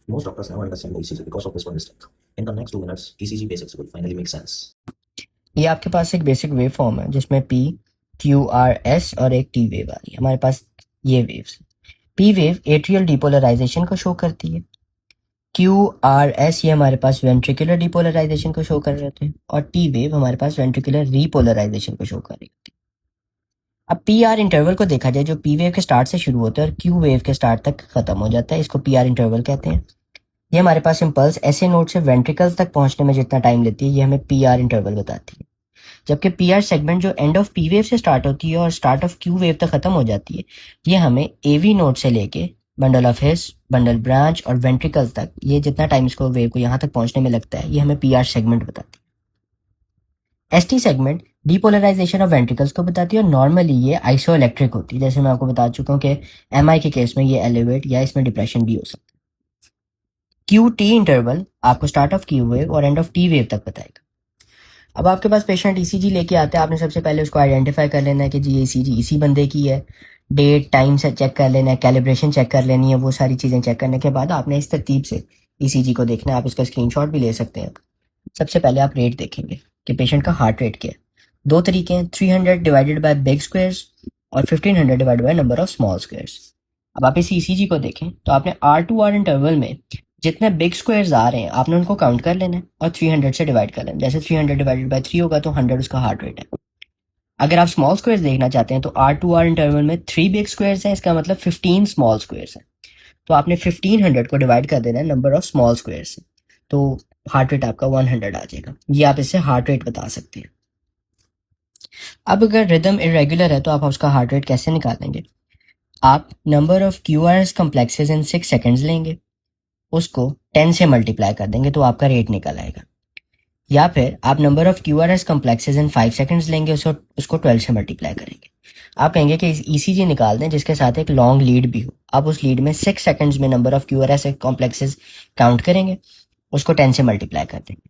Most doctors now understand the ECG because of this one mistake. In the next 2 minutes, ECG basics will finally make sense. ये आपके पास एक basic wave form है जिसमें P, Q, R, S और एक T wave आ रही है। हमारे पास ये waves, P wave atrial depolarization को शो करती है, क्यू, आर, एस ये हमारे पास वेंट्रिकुलर डिपोलराइजेशन को शो कर रहे होते हैं, और टी वेव हमारे पास वेंट्रिकुलर रीपोलराइजेशन को शो कर रही होती है। अब पी आर इंटरवल को देखा जाए, जो पी वेव के स्टार्ट से शुरू होता है और क्यू वेव के स्टार्ट तक खत्म हो जाता है, इसको पी आर इंटरवल कहते हैं। ये हमारे पास इम्पल्स ऐसे नोड से वेंट्रिकल्स तक पहुंचने में जितना टाइम लेती है, ये हमें पी आर इंटरवल बताती है। जबकि पी आर सेगमेंट जो एंड ऑफ पी वेव से स्टार्ट होती है और स्टार्ट ऑफ क्यू वेव तक खत्म हो जाती है, ये हमें एवी नोड से लेके bundle of his, bundle branch और वेंट्रिकल्स तक, ये जितना टाइम इसको वेव को यहाँ तक पहुंचने में लगता है, ये हमें पी आर सेगमेंट बताती है। S T segment depolarization of ventricles को बताती है, और नॉर्मली ये आइसो इलेक्ट्रिक होती है। जैसे मैं आपको बता चुका हूँ कि एम आई के केस में ये एलिवेट या इसमें डिप्रेशन भी हो सकता है। क्यू टी इंटरवल आपको स्टार्ट ऑफ क्यू वेव और एंड ऑफ टी वेव तक बताएगा। अब आपके पास पेशेंट ईसीजी लेके आते हैं, आपने सबसे पहले उसको आइडेंटिफाई कर लेना है कि जी ये ईसीजी इसी बंदे की है, डेट टाइम से चेक कर लेना है, कैलिब्रेशन चेक कर लेनी है। वो सारी चीज़ें चेक करने के बाद आपने इस तरतीब से ईसीजी को देखना है। आप इसका स्क्रीनशॉट भी ले सकते हैं। सबसे पहले आप रेट देखेंगे कि पेशेंट का हार्ट रेट क्या है। दो तरीके हैं, 300 डिवाइडेड बाय बिग स्क्वायर्स और 1500 divided by number of small squares. अब आप इस ईसीजी को देखें तो आपने R2R इंटरवल में जितने बिग स्क्वायर्स आ रहे हैं आपने उनको काउंट कर लेना है और 300 से डिवाइड कर लेना है। जैसे 300 डिवाइडेड बाय 3 होगा तो 100 उसका हार्ट रेट है। अगर आप स्मॉल स्क्वायर्स देखना चाहते हैं तो R2R इंटरवल में 3 बिग स्क्वायर्स हैं, इसका मतलब 15 स्मॉल स्क्वायर्स हैं। तो आपने 1500 को डिवाइड कर देना है नंबर ऑफ स्मॉल स्क्वायर्स से, तो हार्ट रेट आपका 100 आ जाएगा। ये आप इससे हार्ट रेट बता सकते हैं। अब अगर रिदम इरेगुलर है तो आप उसका हार्ट रेट कैसे निकालेंगे? आप number of QRS complexes in 6 seconds लेंगे, उसको 10 से मल्टीप्लाई कर देंगे तो आपका रेट निकल आएगा। या फिर आप number of QRS complexes in 5 seconds लेंगे, उसको 12 से मल्टीप्लाई करेंगे। आप कहेंगे कि ECG निकाल दें जिसके साथ एक लॉन्ग लीड भी हो। आप उस लीड में 6 सेकेंड्स में number of QRS complexes count करेंगे, उसको 10 से मल्टीप्लाई कर देंगे।